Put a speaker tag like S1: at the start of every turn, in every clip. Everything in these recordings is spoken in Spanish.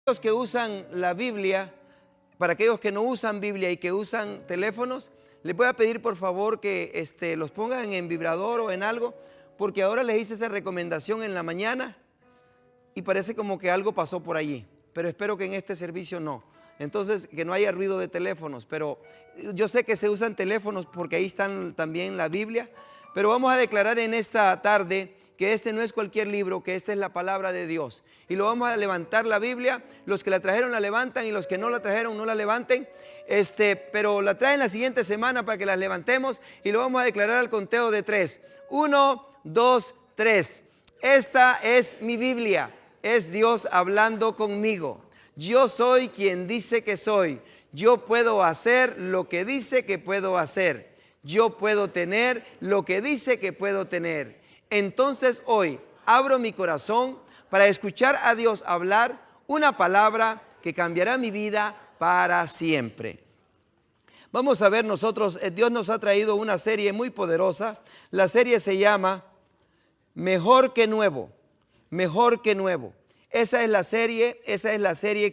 S1: Los que usan la Biblia, para aquellos que no usan Biblia y que usan teléfonos, les voy a pedir por favor que los pongan en vibrador o en algo, porque ahora les hice esa recomendación en la mañana y parece como que algo pasó por allí, pero espero que en este servicio no. Entonces, que no haya ruido de teléfonos, pero yo sé que se usan teléfonos porque ahí están también la Biblia, pero vamos a declarar en esta tarde que este no es cualquier libro, que esta es la palabra de Dios. Y lo vamos a levantar la Biblia, los que la trajeron la levantan y los que no la trajeron no la levanten. Pero la traen la siguiente semana para que las levantemos y lo vamos a declarar al conteo de 3. 1, 2, 3. Esta es mi Biblia, es Dios hablando conmigo. Yo soy quien dice que soy. Yo puedo hacer lo que dice que puedo hacer. Yo puedo tener lo que dice que puedo tener. Entonces hoy abro mi corazón para escuchar a Dios hablar una palabra que cambiará mi vida para siempre. Vamos a ver nosotros, Dios nos ha traído una serie muy poderosa. La serie se llama Mejor que Nuevo, Mejor que Nuevo. Esa es la serie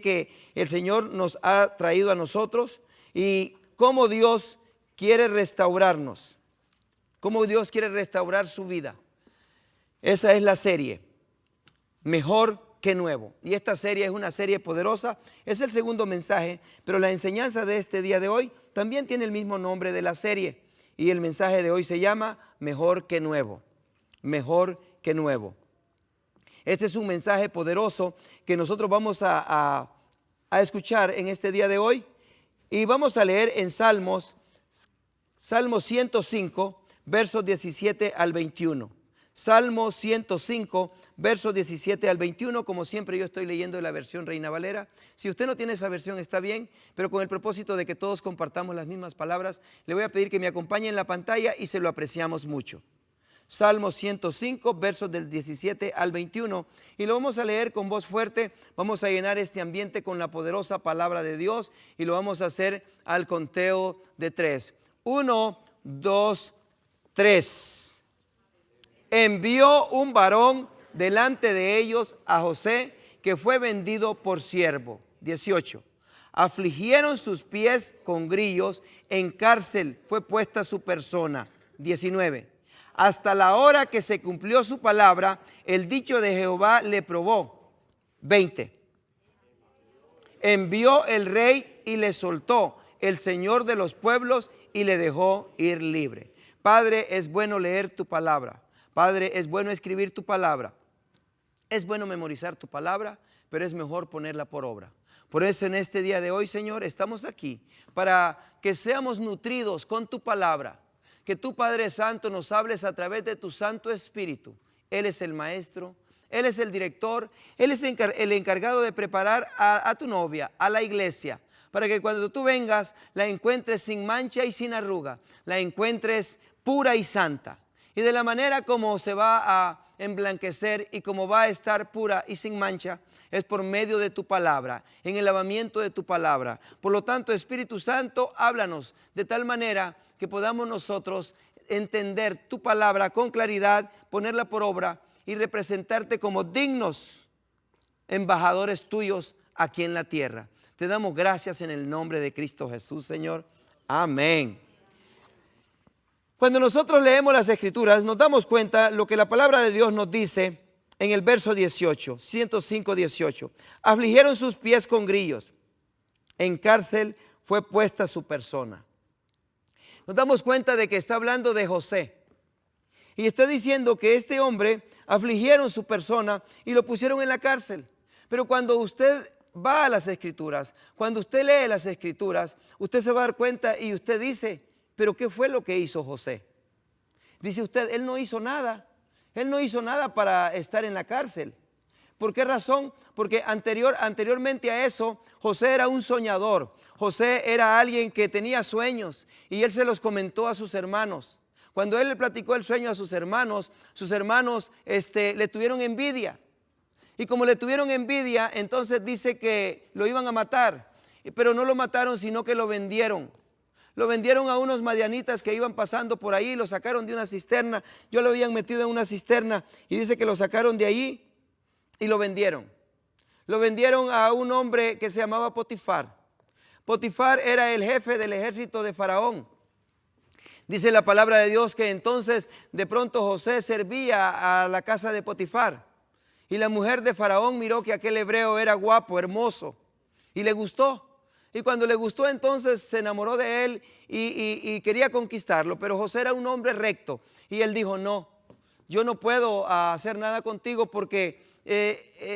S1: que el Señor nos ha traído a nosotros y cómo Dios quiere restaurarnos, cómo Dios quiere restaurar su vida. Esa es la serie, Mejor que Nuevo. Y esta serie es una serie poderosa. Es el segundo mensaje, pero la enseñanza de este día de hoy también tiene el mismo nombre de la serie. Y el mensaje de hoy se llama Mejor que Nuevo, Mejor que Nuevo. Este es un mensaje poderoso que nosotros vamos a escuchar en este día de hoy. Y vamos a leer en Salmo 105, versos 17 al 21. Salmo 105, versos 17 al 21, como siempre yo estoy leyendo la versión Reina Valera. Si usted no tiene esa versión está bien, pero con el propósito de que todos compartamos las mismas palabras, le voy a pedir que me acompañe en la pantalla y se lo apreciamos mucho. Salmo 105, versos del 17 al 21, y lo vamos a leer con voz fuerte. Vamos a llenar este ambiente con la poderosa palabra de Dios y lo vamos a hacer al conteo de 3. 1, 2, 3. Envió un varón delante de ellos a José, que fue vendido por siervo. 18. Afligieron sus pies con grillos, en cárcel fue puesta su persona. 19. Hasta la hora que se cumplió su palabra, el dicho de Jehová le probó. 20. Envió el rey y le soltó, el Señor de los pueblos, y le dejó ir libre. Padre, es bueno leer tu palabra. Padre, es bueno escribir tu palabra, es bueno memorizar tu palabra, pero es mejor ponerla por obra. Por eso en este día de hoy, Señor, estamos aquí para que seamos nutridos con tu palabra, que tú, Padre Santo, nos hables a través de tu Santo Espíritu. Él es el maestro, Él es el director, Él es el encargado de preparar a tu novia, a la iglesia, para que cuando tú vengas la encuentres sin mancha y sin arruga, la encuentres pura y santa. Y de la manera como se va a emblanquecer y como va a estar pura y sin mancha, es por medio de tu palabra, en el lavamiento de tu palabra. Por lo tanto, Espíritu Santo, háblanos de tal manera que podamos nosotros entender tu palabra con claridad, ponerla por obra y representarte como dignos embajadores tuyos aquí en la tierra. Te damos gracias en el nombre de Cristo Jesús, Señor. Amén. Cuando nosotros leemos las Escrituras, nos damos cuenta lo que la palabra de Dios nos dice en el verso 18, 105, 18. Afligieron sus pies con grillos, en cárcel fue puesta su persona. Nos damos cuenta de que está hablando de José. Y está diciendo que este hombre afligieron su persona y lo pusieron en la cárcel. Pero cuando usted va a las Escrituras, cuando usted lee las Escrituras, usted se va a dar cuenta y usted dice, ¿pero qué fue lo que hizo José? Dice usted, él no hizo nada. Él no hizo nada para estar en la cárcel. ¿Por qué razón? Porque anteriormente a eso, José era un soñador. José era alguien que tenía sueños y él se los comentó a sus hermanos. Cuando él le platicó el sueño a sus hermanos le tuvieron envidia. Y como le tuvieron envidia, entonces dice que lo iban a matar. Pero no lo mataron, sino que lo vendieron. Lo vendieron a unos madianitas que iban pasando por ahí, lo sacaron de una cisterna. Yo lo habían metido en una cisterna y dice que lo sacaron de ahí y lo vendieron. lo vendieron a un hombre que se llamaba Potifar. Potifar era el jefe del ejército de Faraón. Dice la palabra de Dios que entonces de pronto José servía a la casa de Potifar. Y la mujer de Faraón miró que aquel hebreo era guapo, hermoso, y le gustó. Y cuando le gustó, entonces se enamoró de él y quería conquistarlo. Pero José era un hombre recto. Y él dijo, no, yo no puedo hacer nada contigo porque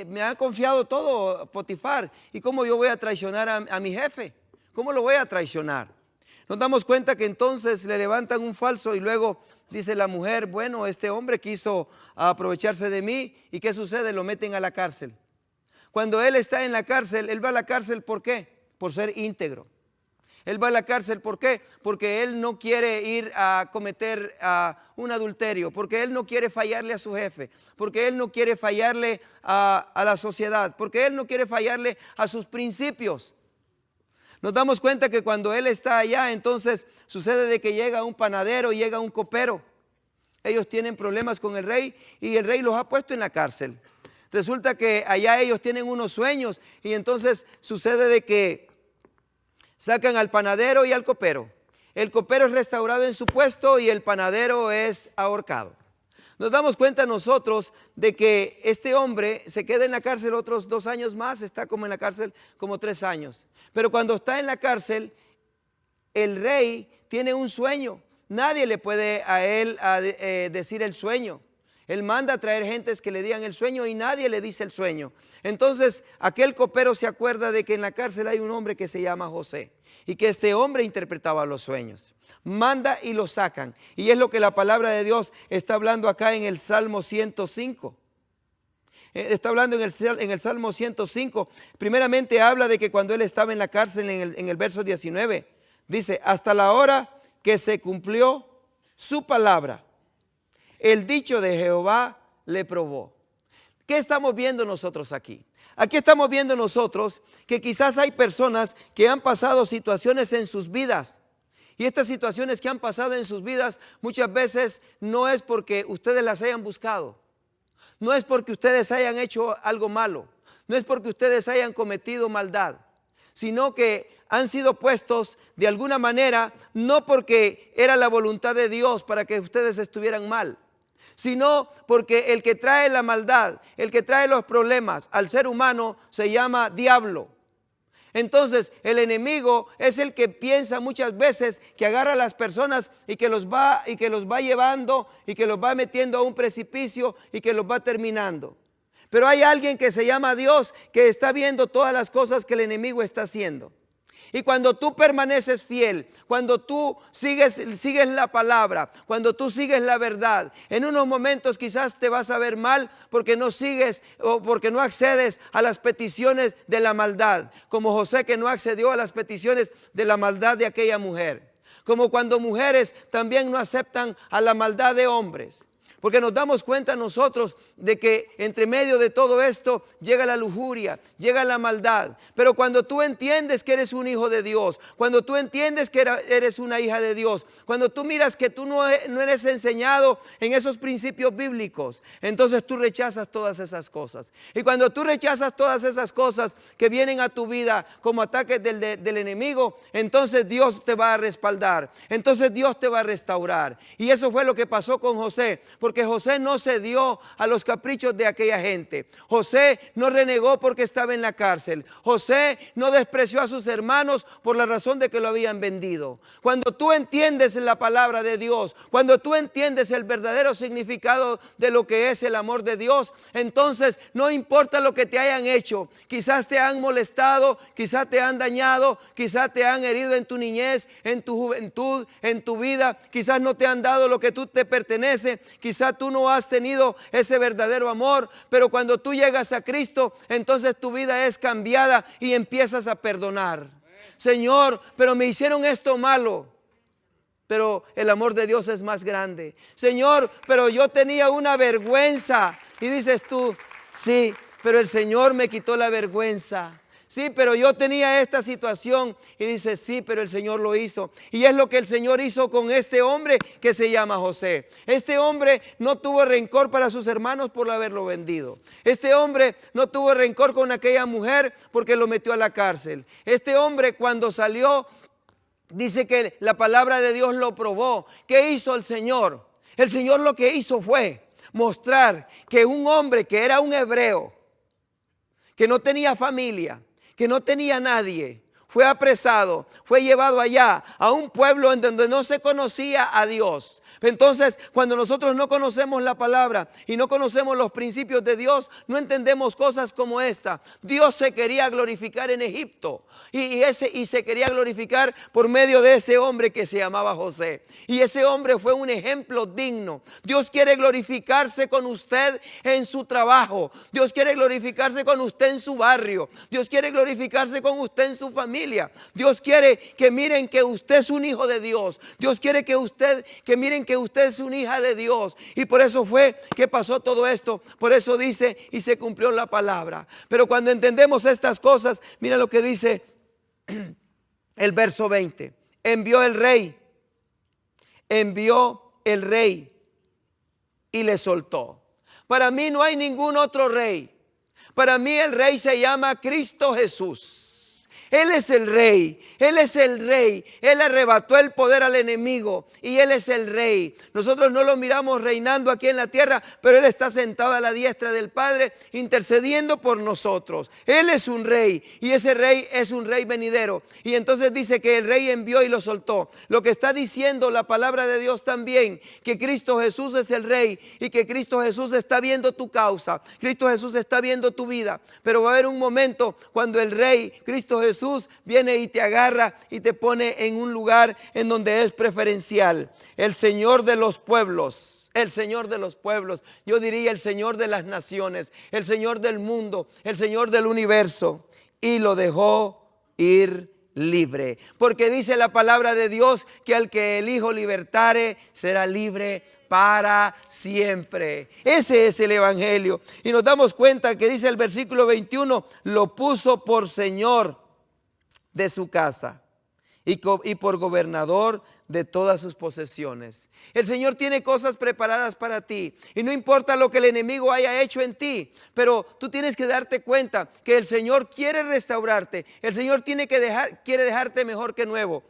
S1: me ha confiado todo Potifar. ¿Y cómo yo voy a traicionar a mi jefe? ¿Cómo lo voy a traicionar? Nos damos cuenta que entonces le levantan un falso y luego dice la mujer, bueno, este hombre quiso aprovecharse de mí. ¿Y qué sucede? Lo meten a la cárcel. Cuando él está en la cárcel, él va a la cárcel, ¿por qué? Por ser íntegro. Él va a la cárcel, ¿por qué? Porque él no quiere ir a cometer un adulterio, porque él no quiere fallarle a su jefe, porque él no quiere fallarle a la sociedad, porque él no quiere fallarle a sus principios. Nos damos cuenta que cuando él está allá, entonces sucede de que llega un panadero y llega un copero. Ellos tienen problemas con el rey y el rey los ha puesto en la cárcel. Resulta que allá ellos tienen unos sueños y entonces sucede de que sacan al panadero y al copero. El copero es restaurado en su puesto y el panadero es ahorcado. Nos damos cuenta nosotros de que este hombre se queda en la cárcel otros 2 años más, está como en la cárcel como 3 años. Pero cuando está en la cárcel, el rey tiene un sueño. Nadie le puede a él decir el sueño. Él manda a traer gentes que le digan el sueño y nadie le dice el sueño. Entonces aquel copero se acuerda de que en la cárcel hay un hombre que se llama José y que este hombre interpretaba los sueños. Manda y lo sacan. Y es lo que la palabra de Dios está hablando acá en el Salmo 105. Está hablando en el Salmo 105. Primeramente habla de que cuando él estaba en la cárcel en el verso 19. Dice, hasta la hora que se cumplió su palabra, el dicho de Jehová le probó. ¿Qué estamos viendo nosotros aquí? Aquí estamos viendo nosotros que quizás hay personas que han pasado situaciones en sus vidas. Y estas situaciones que han pasado en sus vidas muchas veces no es porque ustedes las hayan buscado. No es porque ustedes hayan hecho algo malo. No es porque ustedes hayan cometido maldad. Sino que han sido puestos de alguna manera, no porque era la voluntad de Dios para que ustedes estuvieran mal, sino porque el que trae la maldad, el que trae los problemas al ser humano se llama diablo. Entonces el enemigo es el que piensa muchas veces que agarra a las personas y que los va llevando y que los va metiendo a un precipicio y que los va terminando. Pero hay alguien que se llama Dios que está viendo todas las cosas que el enemigo está haciendo. Y cuando tú permaneces fiel, cuando tú sigues la palabra, cuando tú sigues la verdad, en unos momentos quizás te vas a ver mal porque no sigues o porque no accedes a las peticiones de la maldad, como José que no accedió a las peticiones de la maldad de aquella mujer, como cuando mujeres también no aceptan a la maldad de hombres. Porque nos damos cuenta nosotros de que entre medio de todo esto llega la lujuria, llega la maldad. Pero cuando tú entiendes que eres un hijo de Dios, cuando tú entiendes que eres una hija de Dios, cuando tú miras que tú no eres enseñado en esos principios bíblicos, entonces tú rechazas todas esas cosas. Y cuando tú rechazas todas esas cosas que vienen a tu vida como ataques del enemigo, entonces Dios te va a respaldar, entonces Dios te va a restaurar. Y eso fue lo que pasó con José, porque José no cedió a los caprichos de aquella gente. José no renegó porque estaba en la cárcel. José no despreció a sus hermanos por la razón de que lo habían vendido. Cuando tú entiendes la palabra de Dios, cuando tú entiendes el verdadero significado de lo que es el amor de Dios, entonces no importa lo que te hayan hecho. Quizás te han molestado, quizás te han dañado, quizás te han herido en tu niñez, en tu juventud, en tu vida. Quizás no te han dado lo que tú te pertenece. Quizás tú no has tenido ese verdadero amor, pero cuando tú llegas a Cristo, entonces tu vida es cambiada y empiezas a perdonar. Señor, pero me hicieron esto malo, pero el amor de Dios es más grande. Señor, pero yo tenía una vergüenza. Y dices tú, sí, pero el Señor me quitó la vergüenza. Sí, pero yo tenía esta situación. Y dice, sí, pero el Señor lo hizo. Y es lo que el Señor hizo con este hombre que se llama José. Este hombre no tuvo rencor para sus hermanos por haberlo vendido. Este hombre no tuvo rencor con aquella mujer porque lo metió a la cárcel. Este hombre, cuando salió, dice que la palabra de Dios lo probó. ¿Qué hizo el Señor? El Señor lo que hizo fue mostrar que un hombre que era un hebreo, que no tenía familia, que no tenía nadie, fue apresado, fue llevado allá a un pueblo en donde no se conocía a Dios. Entonces, cuando nosotros no conocemos la palabra y no conocemos los principios de Dios, no entendemos cosas como esta. Dios se quería glorificar en Egipto y se quería glorificar por medio de ese hombre que se llamaba José. Y ese hombre fue un ejemplo digno. Dios quiere glorificarse con usted en su trabajo. Dios quiere glorificarse con usted en su barrio. Dios quiere glorificarse con usted en su familia. Dios quiere que miren que usted es un hijo de Dios. Dios quiere que miren que usted es una hija de Dios. Y por eso fue que pasó todo esto. Por eso dice, y se cumplió la palabra. Pero cuando entendemos estas cosas, mira lo que dice el verso 20. Envió el rey y le soltó. Para mí no hay ningún otro rey. Para mí el rey se llama Cristo Jesús. Él es el rey, Él es el rey. Él arrebató el poder al enemigo y Él es el rey. Nosotros no lo miramos reinando aquí en la tierra, pero Él está sentado a la diestra del Padre intercediendo por nosotros. Él es un rey y ese rey es un rey venidero. Y entonces dice que el rey envió y lo soltó. Lo que está diciendo la palabra de Dios también, que Cristo Jesús es el rey y que Cristo Jesús está viendo tu causa. Cristo Jesús está viendo tu vida. Pero va a haber un momento cuando el rey, Cristo Jesús, viene y te agarra y te pone en un lugar en donde es preferencial. El Señor de los pueblos, el Señor de los pueblos, yo diría el Señor de las naciones, el Señor del mundo, el Señor del universo, y lo dejó ir libre. Porque dice la palabra de Dios que al que el Hijo libertare será libre para siempre. Ese es el evangelio. Y nos damos cuenta que dice el versículo 21, lo puso por Señor de su casa y por gobernador de todas sus posesiones. El Señor tiene cosas preparadas para ti y no importa lo que el enemigo haya hecho en ti, pero tú tienes que darte cuenta que el Señor quiere restaurarte. El Señor quiere dejarte mejor que nuevo.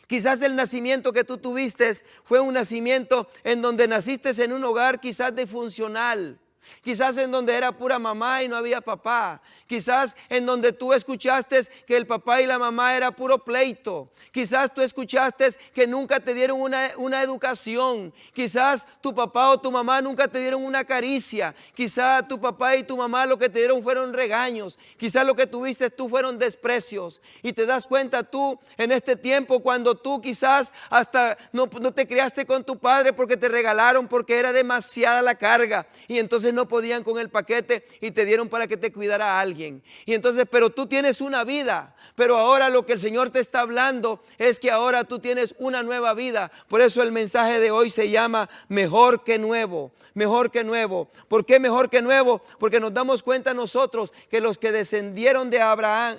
S1: Quizás el nacimiento que tú tuviste fue un nacimiento en donde naciste en un hogar quizás disfuncional. Quizás en donde era pura mamá y no había papá. Quizás en donde tú escuchaste que el papá y la mamá era puro pleito. Quizás tú escuchaste que nunca te dieron una educación. Quizás tu papá o tu mamá nunca te dieron una caricia. Quizás tu papá y tu mamá lo que te dieron fueron regaños. Quizás lo que tuviste tú fueron desprecios. Y te das cuenta tú en este tiempo cuando tú quizás hasta no te criaste con tu padre porque te regalaron, porque era demasiada la carga. Y entonces no podían con el paquete y te dieron para que te cuidara a alguien. Y entonces, pero tú tienes una vida, pero ahora lo que el Señor te está hablando es que ahora tú tienes una nueva vida. Por eso el mensaje de hoy se llama mejor que nuevo, mejor que nuevo. ¿Por qué mejor que nuevo? Porque nos damos cuenta nosotros que los que descendieron de Abraham,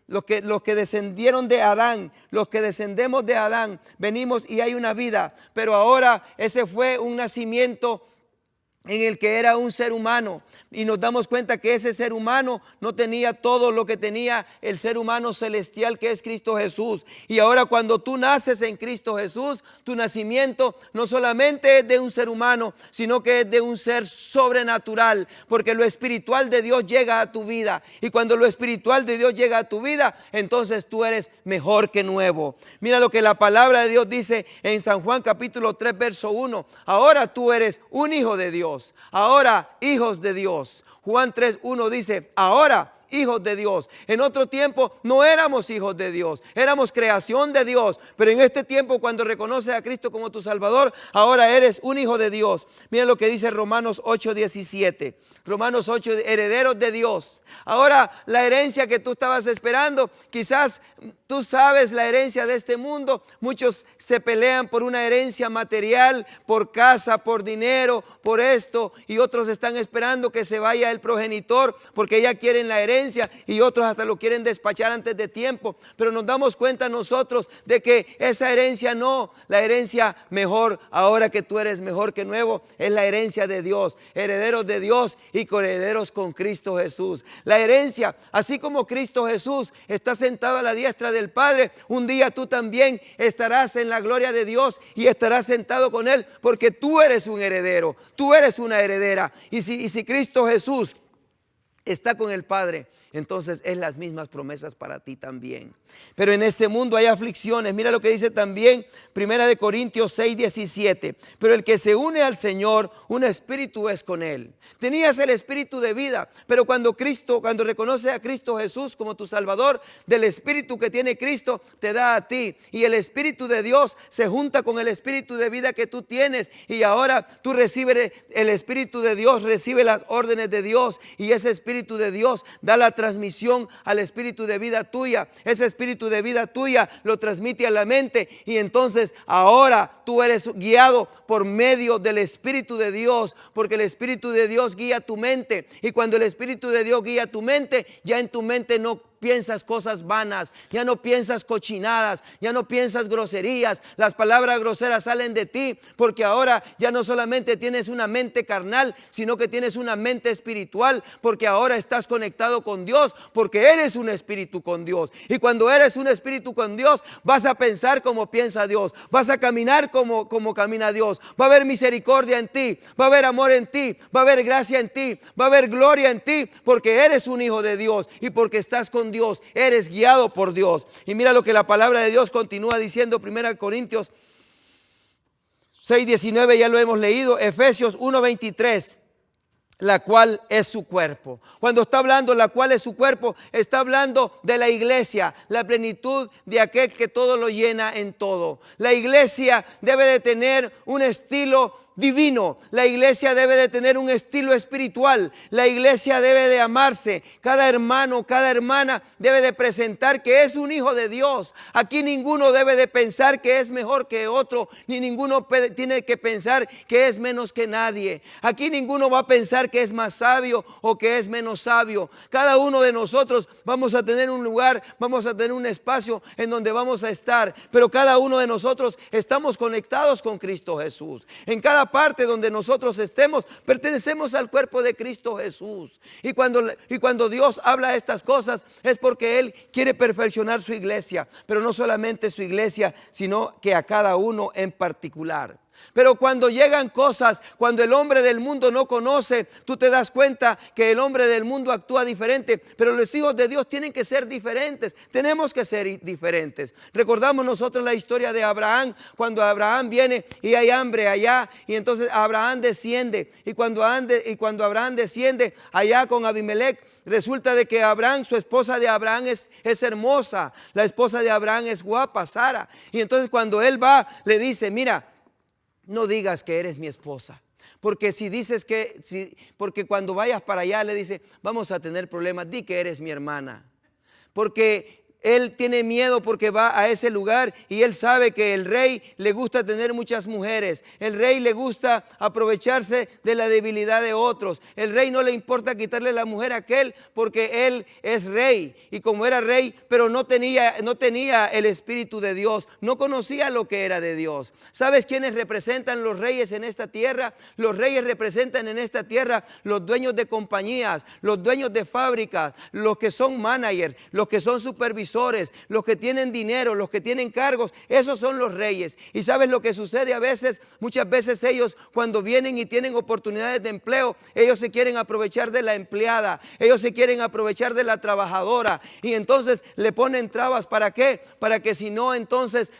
S1: los que descendieron de Adán, los que descendemos de Adán, venimos y hay una vida, pero ahora ese fue un nacimiento en el que era un ser humano, y nos damos cuenta que ese ser humano no tenía todo lo que tenía el ser humano celestial que es Cristo Jesús. Y ahora cuando tú naces en Cristo Jesús, tu nacimiento no solamente es de un ser humano, sino que es de un ser sobrenatural, porque lo espiritual de Dios llega a tu vida, y cuando lo espiritual de Dios llega a tu vida, entonces tú eres mejor que nuevo. Mira lo que la palabra de Dios dice en San Juan capítulo 3 verso 1, ahora tú eres un hijo de Dios, ahora hijos de Dios. Juan 3:1 dice, ahora hijos de Dios. En otro tiempo no éramos hijos de Dios, éramos creación de Dios, pero en este tiempo cuando reconoces a Cristo como tu Salvador, ahora eres un hijo de Dios. Mira lo que dice Romanos 8:17. Romanos 8, herederos de Dios. Ahora la herencia que tú estabas esperando, quizás tú sabes la herencia de este mundo. Muchos se pelean por una herencia material, por casa, por dinero, por esto, y otros están esperando que se vaya el progenitor porque ya quieren la herencia herencia y otros hasta lo quieren despachar antes de tiempo. Pero nos damos cuenta nosotros de que esa herencia no, la herencia mejor, ahora que tú eres mejor que nuevo, es la herencia de Dios, herederos de Dios y coherederos con Cristo Jesús. La herencia, así como Cristo Jesús está sentado a la diestra del Padre, un día tú también estarás en la gloria de Dios y estarás sentado con Él, porque tú eres un heredero, tú eres una heredera. Y si Cristo Jesús está con el Padre, entonces es las mismas promesas para ti también. Pero en este mundo hay aflicciones. Mira lo que dice también 1 Corintios 6:17. Pero el que se une al Señor, un espíritu es con Él. Tenías el espíritu de vida, pero cuando reconoces a Cristo Jesús como tu Salvador, del espíritu que tiene Cristo te da a ti. Y el espíritu de Dios se junta con el espíritu de vida que tú tienes. Y ahora tú recibes el espíritu de Dios, recibe las órdenes de Dios. Y ese espíritu de Dios da la transmisión al espíritu de vida tuya. Ese espíritu de vida tuya lo transmite a la mente, y entonces ahora tú eres guiado por medio del espíritu de Dios, porque el espíritu de Dios guía tu mente, y cuando el espíritu de Dios guía tu mente, ya en tu mente no piensas cosas vanas, ya no piensas cochinadas, ya no piensas groserías. Las palabras groseras salen de ti, porque ahora ya no solamente tienes una mente carnal, sino que tienes una mente espiritual, porque ahora estás conectado con Dios, porque eres un espíritu con Dios. Y cuando eres un espíritu con Dios, vas a pensar como piensa Dios, vas a caminar como camina Dios. Va a haber misericordia en ti, va a haber amor en ti, va a haber gracia en ti, va a haber gloria en ti, porque eres un hijo de Dios y porque estás con Dios, eres guiado por Dios. Y mira lo que la palabra de Dios continúa diciendo, 1 Corintios 6:19, ya lo hemos leído, Efesios 1:23, la cual es su cuerpo. Cuando está hablando la cual es su cuerpo, está hablando de la iglesia, la plenitud de aquel que todo lo llena en todo. La iglesia debe de tener un estilo divino. La iglesia debe de tener un estilo espiritual. La iglesia debe de amarse. Cada hermano, cada hermana debe de presentar que es un hijo de Dios. Aquí ninguno debe de pensar que es mejor que otro, ni ninguno tiene que pensar que es menos que nadie. Aquí ninguno va a pensar que es más sabio o que es menos sabio. Cada uno de nosotros vamos a tener un lugar, vamos a tener un espacio en donde vamos a estar, pero cada uno de nosotros estamos conectados con Cristo Jesús. En cada parte donde nosotros estemos, pertenecemos al cuerpo de Cristo Jesús. Y cuando Dios habla estas cosas, es porque Él quiere perfeccionar su iglesia, pero no solamente su iglesia, sino que a cada uno en particular. Pero cuando llegan cosas, cuando el hombre del mundo no conoce, tú te das cuenta que el hombre del mundo actúa diferente. Pero los hijos de Dios tienen que ser diferentes. Tenemos que ser diferentes. Recordamos nosotros la historia de Abraham, cuando Abraham viene y hay hambre allá, y entonces Abraham desciende. Y cuando Abraham desciende allá con Abimelech, resulta de que Abraham, su esposa de Abraham es hermosa. La esposa de Abraham es guapa, Sara. Y entonces cuando él va, le dice, mira, no digas que eres mi esposa, porque porque cuando vayas para allá le dice, vamos a tener problemas, di que eres mi hermana, porque él tiene miedo porque va a ese lugar y él sabe que el rey le gusta tener muchas mujeres. El rey le gusta aprovecharse de la debilidad de otros. El rey no le importa quitarle la mujer a aquel porque él es rey. Y como era rey, pero no tenía el espíritu de Dios, no conocía lo que era de Dios. ¿Sabes quiénes representan los reyes en esta tierra? Los reyes representan en esta tierra los dueños de compañías, los dueños de fábricas, los que son managers, los que son supervisores, los que tienen dinero, los que tienen cargos. Esos son los reyes. Y ¿sabes lo que sucede a veces? Muchas veces ellos, cuando vienen y tienen oportunidades de empleo, ellos se quieren aprovechar de la empleada, ellos se quieren aprovechar de la trabajadora, y entonces le ponen trabas. ¿Para qué? Para que si no, entonces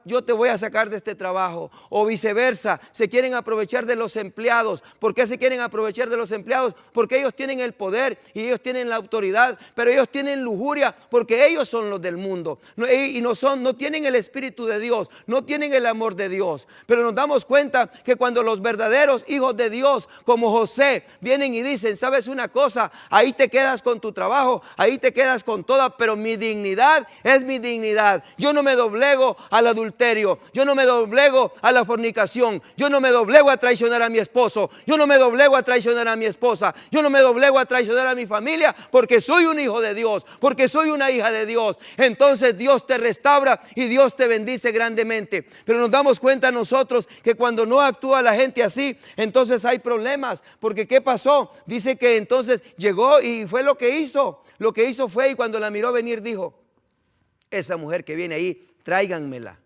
S1: yo te voy a sacar de este trabajo, o viceversa. Se quieren aprovechar de los empleados. ¿Por qué se quieren aprovechar de los empleados? Porque ellos tienen el poder y ellos tienen la autoridad, pero ellos tienen lujuria, porque porque ellos son los del mundo y no tienen el Espíritu de Dios, no tienen el amor de Dios. Pero nos damos cuenta que cuando los verdaderos hijos de Dios, como José, vienen y dicen, ¿sabes una cosa? Ahí te quedas con tu trabajo, ahí te quedas con toda, pero mi dignidad es mi dignidad. Yo no me doblego al adulterio, yo no me doblego a la fornicación, yo no me doblego a traicionar a mi esposo, yo no me doblego a traicionar a mi esposa, yo no me doblego a traicionar a mi familia, porque soy un hijo de Dios, porque soy una hija de Dios. Entonces Dios te restaura y Dios te bendice grandemente. Pero nos damos cuenta nosotros que cuando no actúa la gente así, entonces hay problemas, porque ¿qué pasó? Dice que entonces llegó y fue lo que hizo. Lo que hizo fue, y cuando la miró venir dijo, esa mujer que viene ahí, tráiganmela.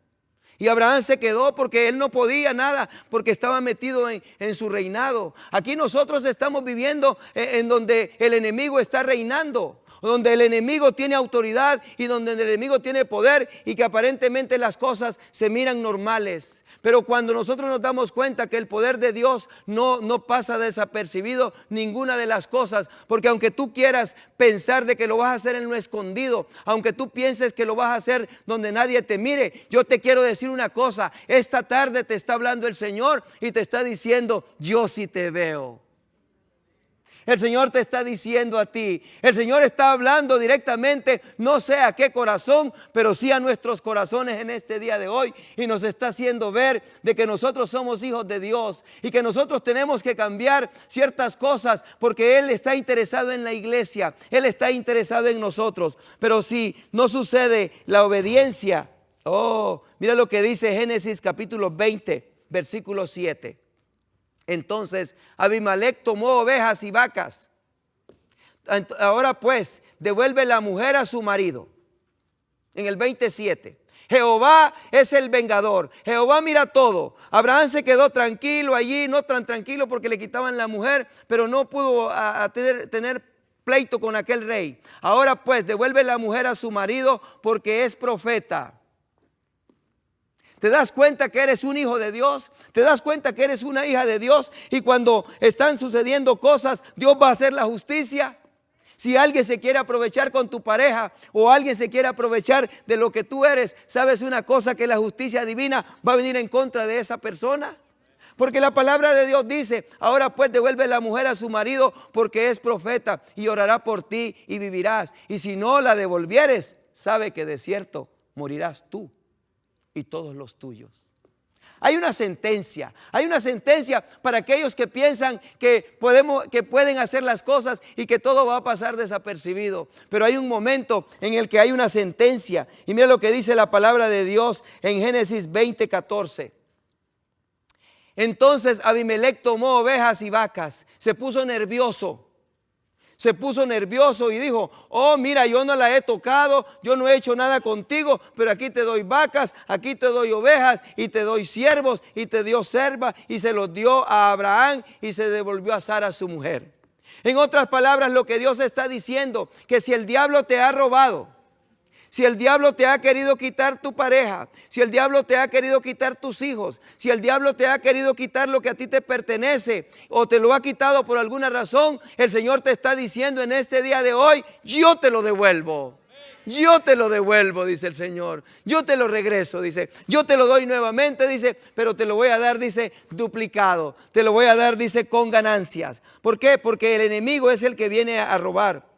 S1: Y Abraham se quedó porque él no podía nada, porque estaba metido en su reinado. Aquí nosotros estamos viviendo en donde el enemigo está reinando, donde el enemigo tiene autoridad y donde el enemigo tiene poder, y que aparentemente las cosas se miran normales. Pero cuando nosotros nos damos cuenta que el poder de Dios no pasa desapercibido ninguna de las cosas, porque aunque tú quieras pensar de que lo vas a hacer en lo escondido, aunque tú pienses que lo vas a hacer donde nadie te mire, yo te quiero decir una cosa: esta tarde te está hablando el Señor y te está diciendo, yo sí te veo. El Señor te está diciendo a ti, el Señor está hablando directamente, no sé a qué corazón, pero sí a nuestros corazones en este día de hoy, y nos está haciendo ver de que nosotros somos hijos de Dios y que nosotros tenemos que cambiar ciertas cosas, porque Él está interesado en la iglesia, Él está interesado en nosotros. Pero si no sucede la obediencia, mira lo que dice Génesis capítulo 20, versículo 7. Entonces Abimelech tomó ovejas y vacas. Ahora pues, devuelve la mujer a su marido. En el 27. Jehová es el vengador. Jehová mira todo. Abraham se quedó tranquilo allí, no tan tranquilo porque le quitaban la mujer, pero no pudo tener pleito con aquel rey. Ahora pues, devuelve la mujer a su marido, porque es profeta. ¿Te das cuenta que eres un hijo de Dios? ¿Te das cuenta que eres una hija de Dios? Y cuando están sucediendo cosas, Dios va a hacer la justicia. Si alguien se quiere aprovechar con tu pareja, o alguien se quiere aprovechar de lo que tú eres, ¿sabes una cosa? Que la justicia divina va a venir en contra de esa persona. Porque la palabra de Dios dice, ahora pues devuelve la mujer a su marido, porque es profeta, y orará por ti y vivirás. Y si no la devolvieres, sabe que de cierto morirás tú y todos los tuyos. Hay una sentencia para aquellos que piensan que pueden hacer las cosas y que todo va a pasar desapercibido. Pero hay un momento en el que hay una sentencia. Y mira lo que dice la palabra de Dios en Génesis 20:14. Entonces Abimelech tomó ovejas y vacas, se puso nervioso y dijo, mira, yo no la he tocado, yo no he hecho nada contigo, pero aquí te doy vacas, aquí te doy ovejas, y te doy siervos, y te dio serva, y se los dio a Abraham, y se devolvió a Sara su mujer. En otras palabras, lo que Dios está diciendo, que si el diablo te ha robado, si el diablo te ha querido quitar tu pareja, si el diablo te ha querido quitar tus hijos, si el diablo te ha querido quitar lo que a ti te pertenece, o te lo ha quitado por alguna razón, el Señor te está diciendo en este día de hoy, yo te lo devuelvo. Yo te lo devuelvo, dice el Señor. Yo te lo regreso, dice. Yo te lo doy nuevamente, dice, pero te lo voy a dar, dice, duplicado. Te lo voy a dar, dice, con ganancias. ¿Por qué? Porque el enemigo es el que viene a robar.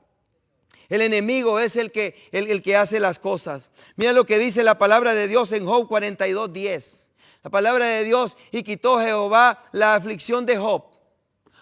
S1: El enemigo es el que hace las cosas. Mira lo que dice la palabra de Dios en Job 42:10. La palabra de Dios: y quitó Jehová la aflicción de Job,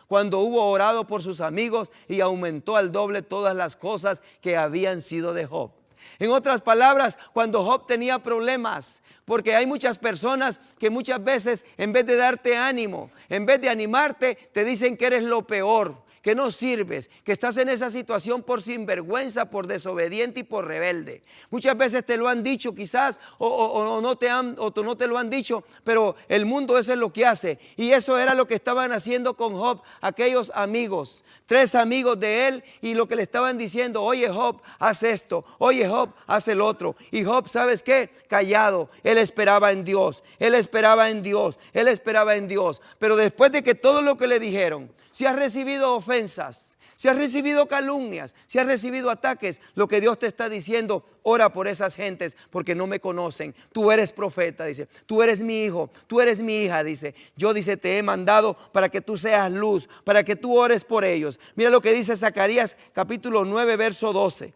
S1: cuando hubo orado por sus amigos, y aumentó al doble todas las cosas que habían sido de Job. En otras palabras, cuando Job tenía problemas, porque hay muchas personas que muchas veces, en vez de darte ánimo, en vez de animarte, te dicen que eres lo peor, que no sirves, que estás en esa situación por sinvergüenza, por desobediente y por rebelde. Muchas veces te lo han dicho quizás, o no te lo han dicho, pero el mundo eso es lo que hace. Y eso era lo que estaban haciendo con Job, aquellos amigos, 3 amigos de él, y lo que le estaban diciendo: oye Job, haz esto, oye Job, haz el otro. Y Job, ¿sabes qué? Callado, él esperaba en Dios, él esperaba en Dios, él esperaba en Dios. Pero después de que todo lo que le dijeron, si has recibido ofensas, Si has recibido calumnias, si has recibido ataques, lo que Dios te está diciendo, ora por esas gentes porque no me conocen. Tú eres profeta, dice. Tú eres mi hijo, tú eres mi hija, dice. Yo, dice, te he mandado para que tú seas luz, para que tú ores por ellos. Mira lo que dice Zacarías capítulo 9, verso 12.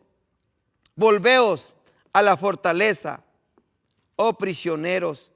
S1: Volveos a la fortaleza, oh prisioneros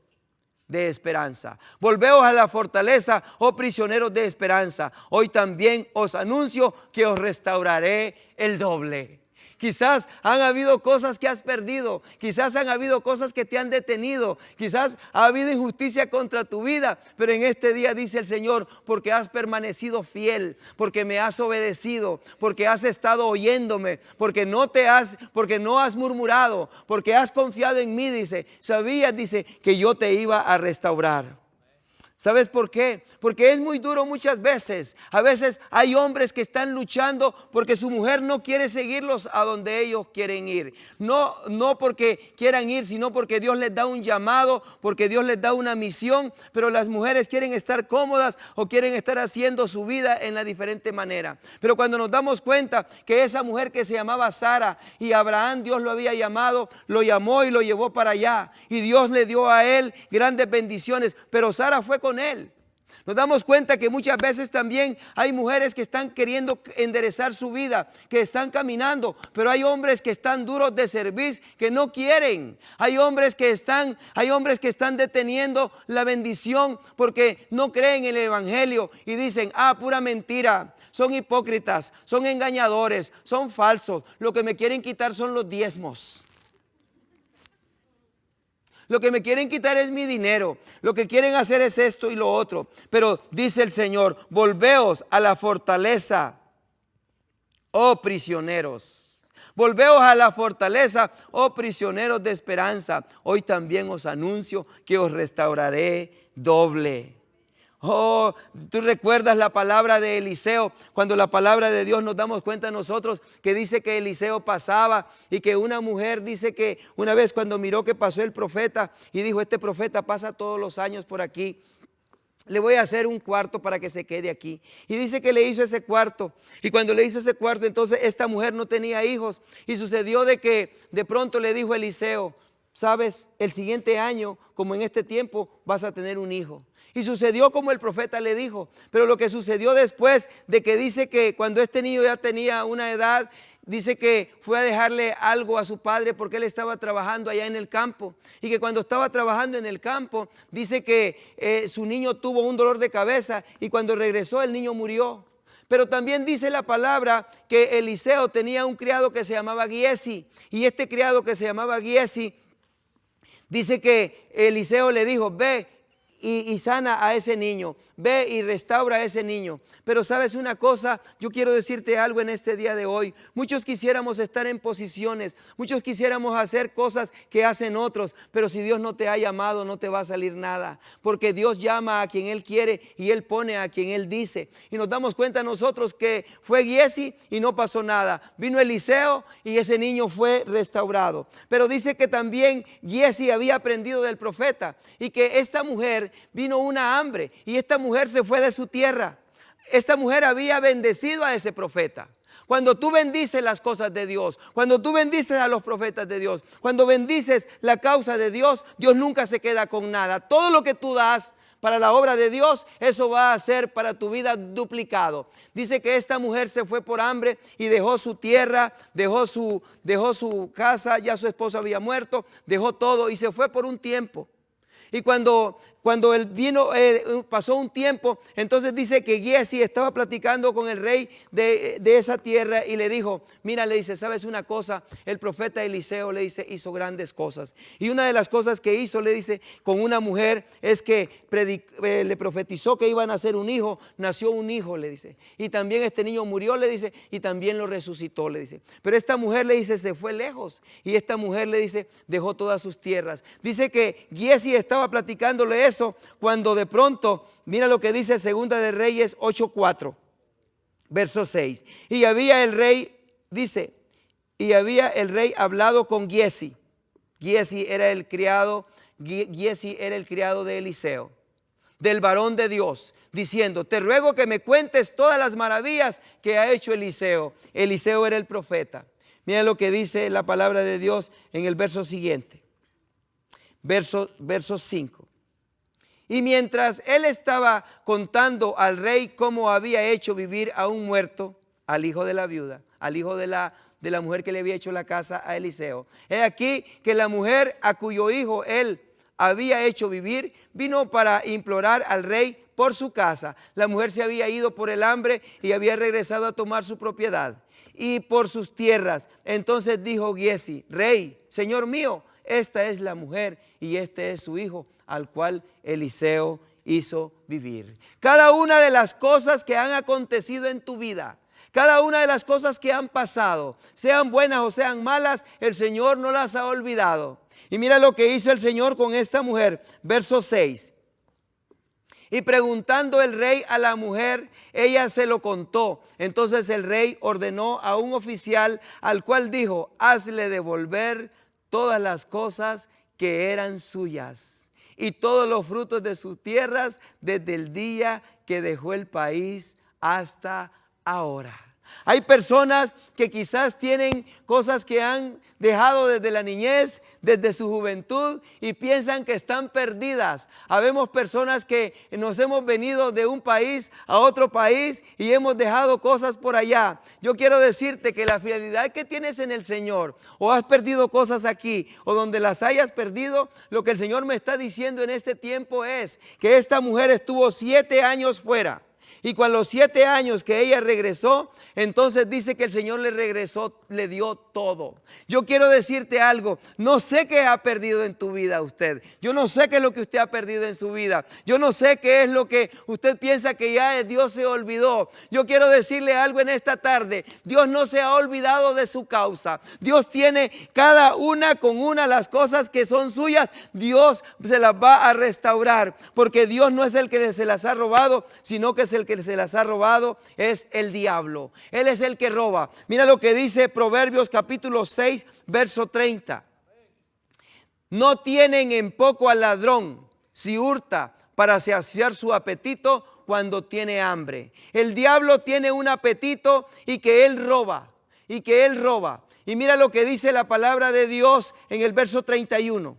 S1: de esperanza. Volveos a la fortaleza, oh prisioneros de esperanza. Hoy también os anuncio que os restauraré el doble. Quizás han habido cosas que has perdido, quizás han habido cosas que te han detenido, quizás ha habido injusticia contra tu vida, pero en este día dice el Señor, porque has permanecido fiel, porque me has obedecido, porque has estado oyéndome, porque no has murmurado, porque has confiado en mí, dice, sabías, dice, que yo te iba a restaurar. ¿Sabes por qué? Porque es muy duro muchas veces. A veces hay hombres que están luchando porque su mujer no quiere seguirlos a donde ellos quieren ir. No porque quieran ir, sino porque Dios les da un llamado, porque Dios les da una misión. Pero las mujeres quieren estar cómodas o quieren estar haciendo su vida en la diferente manera. Pero cuando nos damos cuenta que esa mujer que se llamaba Sara y Abraham, Dios lo había llamado, lo llamó y lo llevó para allá. Y Dios le dio a él grandes bendiciones. Pero Sara fue con él. Nos damos cuenta que muchas veces también hay mujeres que están queriendo enderezar su vida, que están caminando, pero hay hombres que están duros de servir, que no quieren. Hay hombres que están deteniendo la bendición porque no creen en el evangelio y dicen, pura mentira. Son hipócritas, son engañadores, son falsos. Lo que me quieren quitar son los diezmos. Lo que me quieren quitar es mi dinero. Lo que quieren hacer es esto y lo otro. Pero dice el Señor, volveos a la fortaleza, oh prisioneros. Volveos a la fortaleza, oh prisioneros de esperanza. Hoy también os anuncio que os restauraré doble. Oh, tú recuerdas la palabra de Eliseo, cuando la palabra de Dios nos damos cuenta nosotros que dice que Eliseo pasaba y que una mujer dice que una vez cuando miró que pasó el profeta y dijo, este profeta pasa todos los años por aquí, le voy a hacer un cuarto para que se quede aquí. Y dice que le hizo ese cuarto. Y cuando le hizo ese cuarto, entonces esta mujer no tenía hijos. Y sucedió de que de pronto le dijo Eliseo, sabes, el siguiente año, como en este tiempo, vas a tener un hijo. Y sucedió como el profeta le dijo. Pero lo que sucedió después de que dice que cuando este niño ya tenía una edad, dice que fue a dejarle algo a su padre porque él estaba trabajando allá en el campo. Y que cuando estaba trabajando en el campo, dice que su niño tuvo un dolor de cabeza y cuando regresó el niño murió. Pero también dice la palabra que Eliseo tenía un criado que se llamaba Giesi. Y este criado que se llamaba Giesi, dice que Eliseo le dijo, ve y sana a ese niño, ve y restaura a ese niño. Pero sabes una cosa, yo quiero decirte algo en este día de hoy. Muchos quisiéramos estar en posiciones, muchos quisiéramos hacer cosas que hacen otros, pero si Dios no te ha llamado no te va a salir nada, porque Dios llama a quien Él quiere y Él pone a quien Él dice. Y nos damos cuenta nosotros que fue Giesi y no pasó nada. Vino Eliseo y ese niño fue restaurado. Pero dice que también Giesi había aprendido del profeta y que esta mujer vino una hambre y esta mujer se fue de su tierra. Esta mujer había bendecido a ese profeta. Cuando tú bendices las cosas de Dios, cuando tú bendices a los profetas de Dios, cuando bendices la causa de Dios, Dios nunca se queda con nada. Todo lo que tú das para la obra de Dios, eso va a ser para tu vida duplicado. Dice que esta mujer se fue por hambre y dejó su tierra, dejó su casa, ya su esposo había muerto, dejó todo y se fue por un tiempo. Y cuando él vino, pasó un tiempo, entonces dice que Giesi estaba platicando con el rey de esa tierra y le dijo, mira, le dice, ¿sabes una cosa? El profeta Eliseo, le dice, hizo grandes cosas. Y una de las cosas que hizo, le dice, con una mujer es que le profetizó que iba a nacer un hijo, nació un hijo, le dice. Y también este niño murió, le dice, y también lo resucitó, le dice. Pero esta mujer, le dice, se fue lejos. Y esta mujer, le dice, dejó todas sus tierras. Dice que Giesi estaba platicándole eso cuando de pronto, mira lo que dice Segunda de Reyes 8:4, verso 6. Y había el rey, dice, y había el rey hablado con Giesi. Giesi era el criado de Eliseo, del varón de Dios diciendo: te ruego que me cuentes todas las maravillas que ha hecho Eliseo. Eliseo era el profeta. Mira lo que dice la palabra de Dios en el verso siguiente. Verso 5. Y mientras él estaba contando al rey cómo había hecho vivir a un muerto, al hijo de la viuda, al hijo de la mujer que le había hecho la casa a Eliseo. He aquí que la mujer a cuyo hijo él había hecho vivir, vino para implorar al rey por su casa. La mujer se había ido por el hambre y había regresado a tomar su propiedad y por sus tierras. Entonces dijo Giezi: rey, señor mío, esta es la mujer y este es su hijo, al cual Eliseo hizo vivir. Cada una de las cosas que han acontecido en tu vida, cada una de las cosas que han pasado, sean buenas o sean malas, el Señor no las ha olvidado. Y mira lo que hizo el Señor con esta mujer, verso 6. Y preguntando el rey a la mujer, ella se lo contó. Entonces el rey ordenó a un oficial, al cual dijo: hazle devolver todas las cosas que eran suyas y todos los frutos de sus tierras desde el día que dejó el país hasta ahora. Hay personas que quizás tienen cosas que han dejado desde la niñez, desde su juventud, y piensan que están perdidas. Habemos personas que nos hemos venido de un país a otro país y hemos dejado cosas por allá. Yo quiero decirte que la fidelidad que tienes en el Señor, o has perdido cosas aquí, o donde las hayas perdido, lo que el Señor me está diciendo en este tiempo es que esta mujer estuvo 7 años fuera. Y con los 7 años que ella regresó, entonces dice que el Señor le regresó, le dio todo. Yo quiero decirte algo: no sé qué ha perdido en tu vida usted. Yo no sé qué es lo que usted ha perdido en su vida. Yo no sé qué es lo que usted piensa que ya Dios se olvidó. Yo quiero decirle algo en esta tarde: Dios no se ha olvidado de su causa. Dios tiene cada una con una las cosas que son suyas. Dios se las va a restaurar, porque Dios no es el que se las ha robado, sino que es el que se las ha robado es el diablo. Él es el que roba. Mira lo que dice Proverbios capítulo 6, verso 30. No tienen en poco al ladrón si hurta para saciar su apetito cuando tiene hambre. El diablo tiene un apetito y que él roba, y que él roba. Y mira lo que dice la palabra de Dios en el verso 31.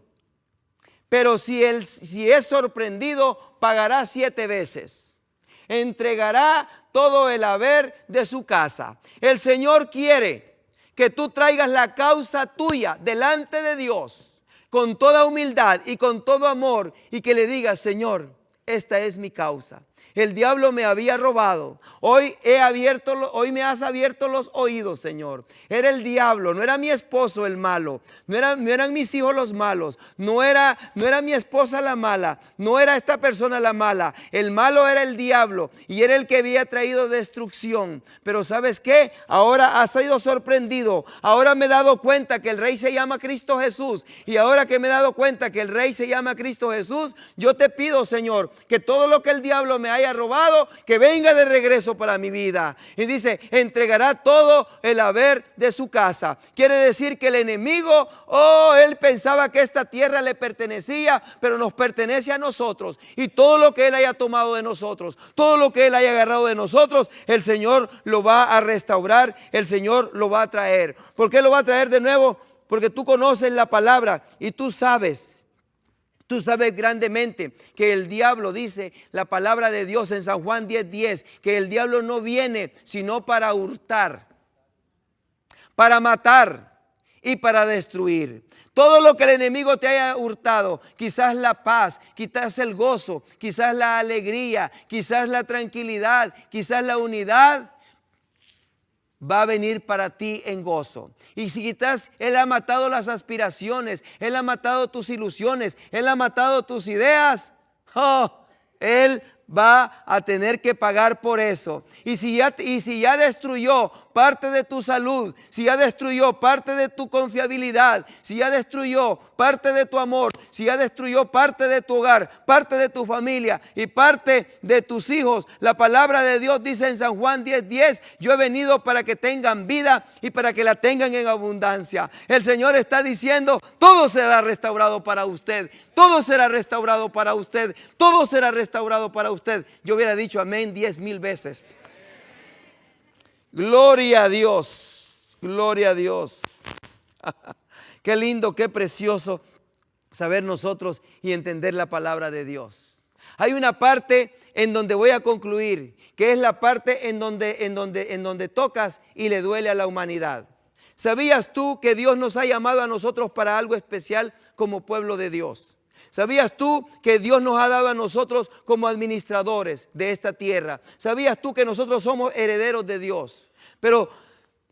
S1: Pero si es sorprendido, pagará 7 veces. Entregará todo el haber de su casa. El Señor quiere que tú traigas la causa tuya delante de Dios con toda humildad y con todo amor, y que le digas: Señor, esta es mi causa. El diablo me había robado. Hoy me has abierto los oídos, Señor. Era el diablo, no era mi esposo el malo, no eran mis hijos los malos, no era mi esposa la mala, no era esta persona la mala. El malo era el diablo y era el que había traído destrucción. Pero ¿sabes qué? Ahora has sido sorprendido. Ahora me he dado cuenta que el Rey se llama Cristo Jesús. Y ahora que me he dado cuenta que el Rey se llama Cristo Jesús, yo te pido, Señor, que todo lo que el diablo me haya robado, que venga de regreso para mi vida. Y dice: entregará todo el haber de su casa. Quiere decir que el enemigo, él pensaba que esta tierra le pertenecía, pero nos pertenece a nosotros. Y todo lo que él haya tomado de nosotros, todo lo que él haya agarrado de nosotros, el Señor lo va a restaurar, el Señor lo va a traer. ¿Por qué lo va a traer de nuevo? Porque tú conoces la palabra y tú sabes grandemente que el diablo, dice la palabra de Dios en San Juan 10:10, que el diablo no viene sino para hurtar, para matar y para destruir. Todo lo que el enemigo te haya hurtado, quizás la paz, quizás el gozo, quizás la alegría, quizás la tranquilidad, quizás la unidad, va a venir para ti en gozo. Y si quizás él ha matado las aspiraciones, él ha matado tus ilusiones, él ha matado tus ideas, él va a tener que pagar por eso. Y si ya destruyó parte de tu salud, si ya destruyó parte de tu confiabilidad, si ya destruyó parte de tu amor, si ya destruyó parte de tu hogar, parte de tu familia y parte de tus hijos, la palabra de Dios dice en San Juan 10:10, yo he venido para que tengan vida y para que la tengan en abundancia. El Señor está diciendo, todo será restaurado para usted, todo será restaurado para usted, todo será restaurado para usted. Yo hubiera dicho amén 10,000 veces. Gloria a Dios, gloria a Dios. Qué lindo, qué precioso saber nosotros y entender la palabra de Dios. Hay una parte en donde voy a concluir, que es la parte en donde tocas y le duele a la humanidad. ¿Sabías tú que Dios nos ha llamado a nosotros para algo especial como pueblo de Dios? ¿Sabías tú que Dios nos ha dado a nosotros como administradores de esta tierra? ¿Sabías tú que nosotros somos herederos de Dios? Pero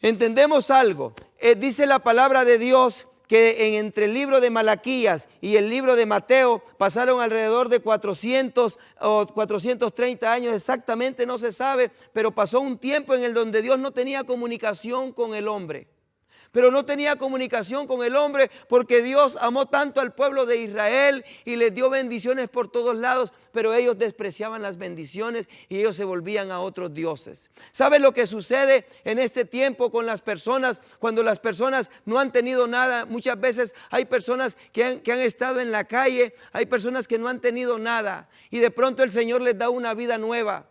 S1: entendemos algo, dice la palabra de Dios que entre el libro de Malaquías y el libro de Mateo pasaron alrededor de 400 o 430 años, exactamente no se sabe, pero pasó un tiempo en el donde Dios no tenía comunicación con el hombre. Pero no tenía comunicación con el hombre porque Dios amó tanto al pueblo de Israel y les dio bendiciones por todos lados, pero ellos despreciaban las bendiciones y ellos se volvían a otros dioses. ¿Sabe lo que sucede en este tiempo con las personas? Cuando las personas no han tenido nada, muchas veces hay personas que han estado en la calle, hay personas que no han tenido nada y de pronto el Señor les da una vida nueva.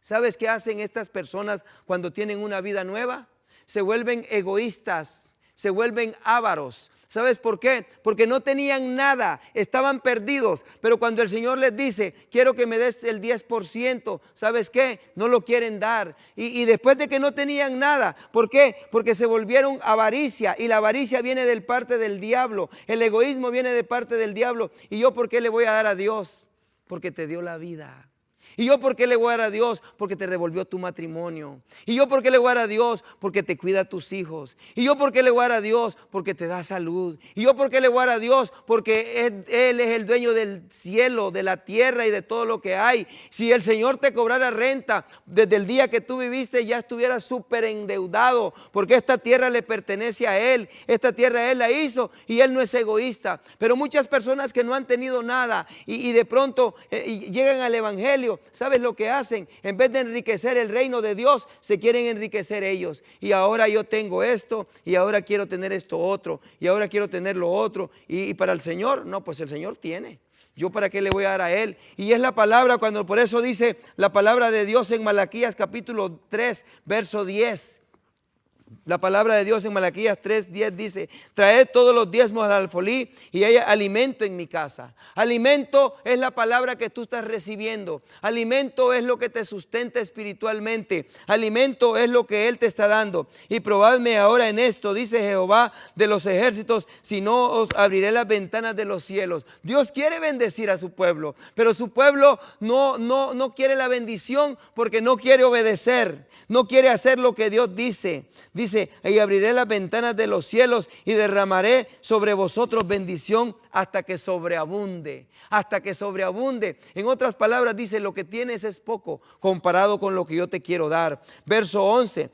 S1: ¿Sabes qué hacen estas personas cuando tienen una vida nueva? Se vuelven egoístas, se vuelven ávaros. ¿Sabes por qué? Porque no tenían nada, estaban perdidos. Pero cuando el Señor les dice, quiero que me des el 10%, ¿sabes qué? No lo quieren dar. Y después de que no tenían nada, ¿por qué? Porque se volvieron avaricia. Y la avaricia viene de parte del diablo. El egoísmo viene de parte del diablo. ¿Y yo por qué le voy a dar a Dios? Porque te dio la vida. ¿Y yo por qué le voy a dar a Dios? Porque te devolvió tu matrimonio. ¿Y yo por qué le voy a dar a Dios? Porque te cuida a tus hijos. ¿Y yo por qué le voy a dar a Dios? Porque te da salud. ¿Y yo por qué le voy a dar a Dios? Porque Él es el dueño del cielo, de la tierra y de todo lo que hay. Si el Señor te cobrara renta desde el día que tú viviste, ya estuvieras súper endeudado, porque esta tierra le pertenece a Él. Esta tierra Él la hizo y Él no es egoísta. Pero muchas personas que no han tenido nada y de pronto llegan al evangelio, ¿sabes lo que hacen? En vez de enriquecer el reino de Dios, se quieren enriquecer ellos. Y ahora yo tengo esto, y ahora quiero tener esto otro, y ahora quiero tener lo otro. Y para el Señor, no, pues el Señor tiene. ¿Yo para qué le voy a dar a Él? Y es la palabra, cuando por eso dice la palabra de Dios en Malaquías capítulo 3, verso 10. La palabra de Dios en Malaquías 3:10 dice, traed todos los diezmos al alfolí y haya alimento en mi casa. Alimento es la palabra que tú estás recibiendo. Alimento es lo que te sustenta espiritualmente. Alimento es lo que Él te está dando. Y probadme ahora en esto, dice Jehová de los ejércitos, si no os abriré las ventanas de los cielos. Dios quiere bendecir a su pueblo, pero su pueblo no quiere la bendición porque no quiere obedecer. No quiere hacer lo que Dios dice. Dice, y abriré las ventanas de los cielos y derramaré sobre vosotros bendición hasta que sobreabunde. Hasta que sobreabunde. En otras palabras dice, lo que tienes es poco comparado con lo que yo te quiero dar. Verso 11,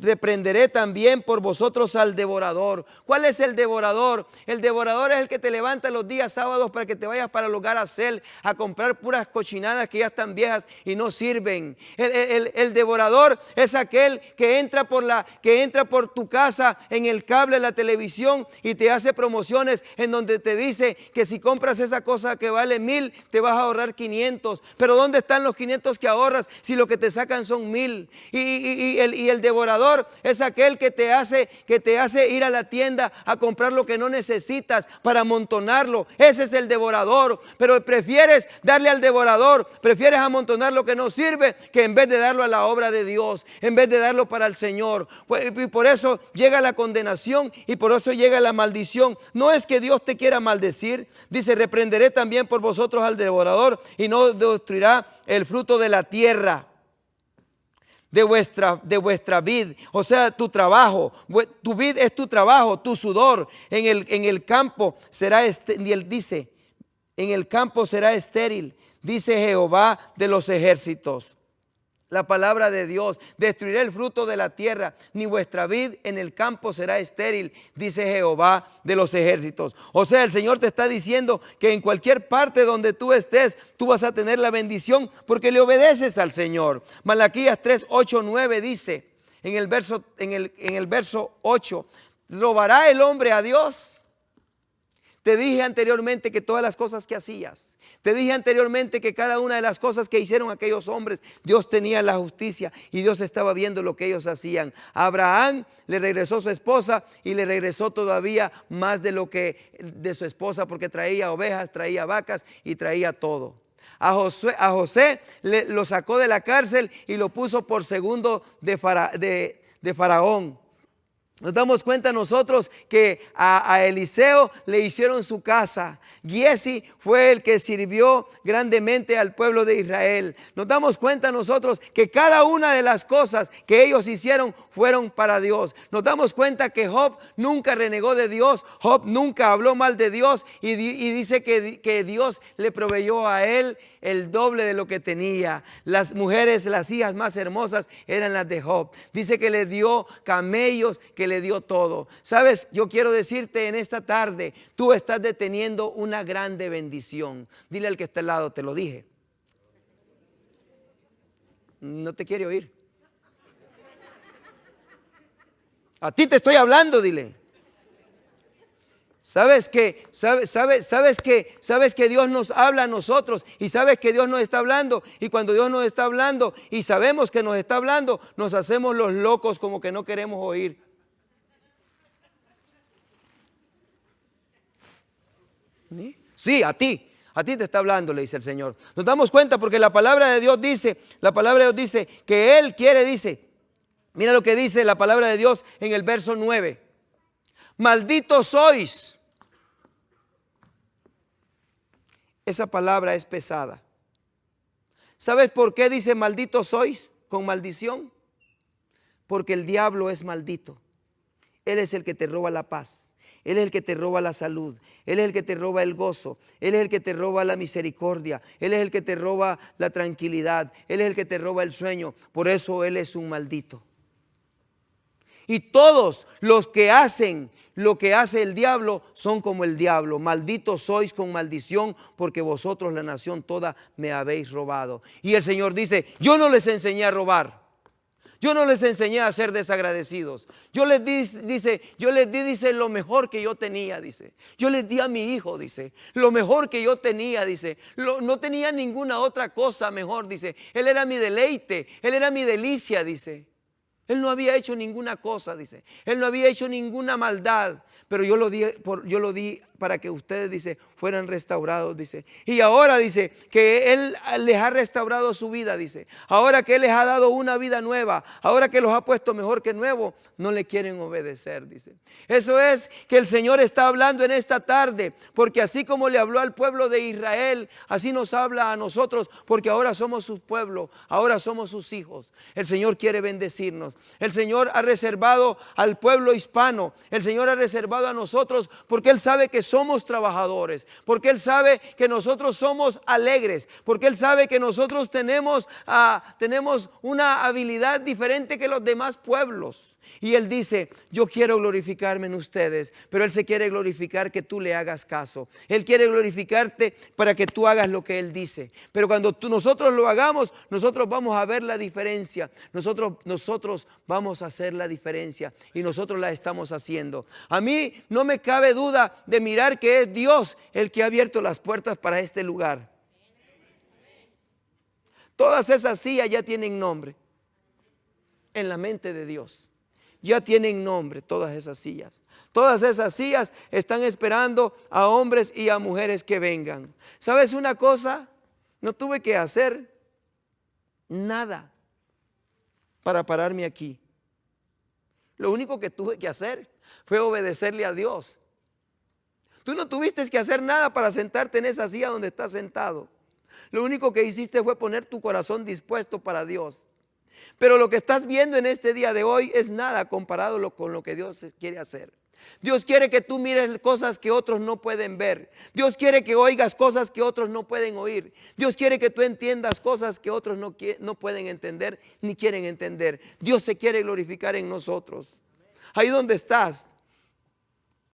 S1: reprenderé también por vosotros al devorador. ¿Cuál es el devorador? El devorador es el que te levanta los días sábados para que te vayas para el hogar a comprar puras cochinadas que ya están viejas y no sirven. El devorador es aquel que entra por tu casa en el cable, la televisión y te hace promociones en donde te dice que si compras esa cosa que vale 1,000 te vas a ahorrar 500. Pero ¿dónde están los 500 que ahorras si lo que te sacan son 1,000? Y el devorador es aquel que te hace ir a la tienda a comprar lo que no necesitas para amontonarlo. Ese es el devorador. Pero prefieres darle al devorador, prefieres amontonar lo que no sirve que en vez de darlo a la obra de Dios, en vez de darlo para el Señor. Y por eso llega la condenación y por eso llega la maldición. No es que Dios te quiera maldecir. Dice, reprenderé también por vosotros al devorador y no destruirá el fruto de la tierra de vuestra vid. O sea, tu trabajo, tu vid es tu trabajo, tu sudor. En el campo será estéril, dice, en el campo será estéril, dice Jehová de los ejércitos. la palabra de Dios. Destruiré el fruto de la tierra, ni vuestra vid en el campo será estéril, dice Jehová de los ejércitos. O sea, el Señor te está diciendo que en cualquier parte donde tú estés, tú vas a tener la bendición porque le obedeces al Señor. Malaquías 3, 8, 9 dice en el verso 8, ¿robará el hombre a Dios? Te dije anteriormente que todas las cosas que hacías, te dije anteriormente que cada una de las cosas que hicieron aquellos hombres, Dios tenía la justicia y Dios estaba viendo lo que ellos hacían. A Abraham le regresó su esposa y le regresó todavía más de lo que de su esposa, porque traía ovejas, traía vacas y traía todo. A José lo sacó de la cárcel y lo puso por segundo de Faraón. Nos damos cuenta nosotros que a Eliseo le hicieron su casa. Giezi fue el que sirvió grandemente al pueblo de Israel. Nos damos cuenta nosotros que cada una de las cosas que ellos hicieron fueron para Dios. Nos damos cuenta que Job nunca renegó de Dios. Job nunca habló mal de Dios y dice que Dios le proveyó a él el doble de lo que tenía. Las mujeres, las hijas más hermosas eran las de Job. Dice que le dio camellos, que le dio todo. Sabes, yo quiero decirte en esta tarde, tú estás deteniendo una grande bendición. Dile al que está al lado, te lo dije. No te quiere oír. A ti te estoy hablando, dile. Sabes que Dios nos habla a nosotros y sabes que Dios nos está hablando, y cuando Dios nos está hablando y sabemos que nos está hablando, nos hacemos los locos como que no queremos oír. Sí, a ti te está hablando, le dice el Señor. Nos damos cuenta porque la palabra de Dios dice que Él quiere, dice, mira lo que dice la palabra de Dios en el verso 9. Malditos sois. Esa palabra es pesada. ¿Sabes por qué dice malditos sois con maldición? Porque el diablo es maldito. Él es el que te roba la paz. Él es el que te roba la salud. Él es el que te roba el gozo. Él es el que te roba la misericordia. Él es el que te roba la tranquilidad. Él es el que te roba el sueño. Por eso Él es un maldito. Y todos los que hacen lo que hace el diablo son como el diablo. Malditos sois con maldición, porque vosotros, la nación toda, me habéis robado. Y el Señor dice, yo no les enseñé a robar. Yo no les enseñé a ser desagradecidos. Yo les di lo mejor que yo tenía, dice. Yo les di a mi hijo, dice, lo mejor que yo tenía, dice. No tenía ninguna otra cosa mejor, dice. Él era mi deleite, Él era mi delicia, dice. Él no había hecho ninguna cosa, dice. Él no había hecho ninguna maldad. Pero yo lo di para que ustedes, dice, fueran restaurados, dice. Y ahora dice que Él les ha restaurado su vida, dice. Ahora que Él les ha dado una vida nueva, ahora que los ha puesto mejor que nuevo, no le quieren obedecer, dice. Eso es que el Señor está hablando en esta tarde, porque así como le habló al pueblo de Israel, así nos habla a nosotros, porque ahora somos su pueblo, ahora somos sus hijos. El Señor quiere bendecirnos. El Señor ha reservado al pueblo hispano, el Señor ha reservado a nosotros, porque Él sabe que somos trabajadores, porque Él sabe que nosotros somos alegres, porque Él sabe que nosotros tenemos una habilidad diferente que los demás pueblos. Y Él dice, yo quiero glorificarme en ustedes, pero Él se quiere glorificar que tú le hagas caso. Él quiere glorificarte para que tú hagas lo que Él dice. Pero cuando nosotros lo hagamos, nosotros vamos a ver la diferencia. Nosotros vamos a hacer la diferencia y nosotros la estamos haciendo. A mí no me cabe duda de mirar que es Dios el que ha abierto las puertas para este lugar. Todas esas sillas ya tienen nombre en la mente de Dios. Ya tienen nombre todas esas sillas. Todas esas sillas están esperando a hombres y a mujeres que vengan. ¿Sabes una cosa? No tuve que hacer nada para pararme aquí. Lo único que tuve que hacer fue obedecerle a Dios. Tú no tuviste que hacer nada para sentarte en esa silla donde estás sentado. Lo único que hiciste fue poner tu corazón dispuesto para Dios. Pero lo que estás viendo en este día de hoy es nada comparado con lo que Dios quiere hacer. Dios quiere que tú mires cosas que otros no pueden ver. Dios quiere que oigas cosas que otros no pueden oír. Dios quiere que tú entiendas cosas que otros no pueden entender ni quieren entender. Dios se quiere glorificar en nosotros. Ahí donde estás,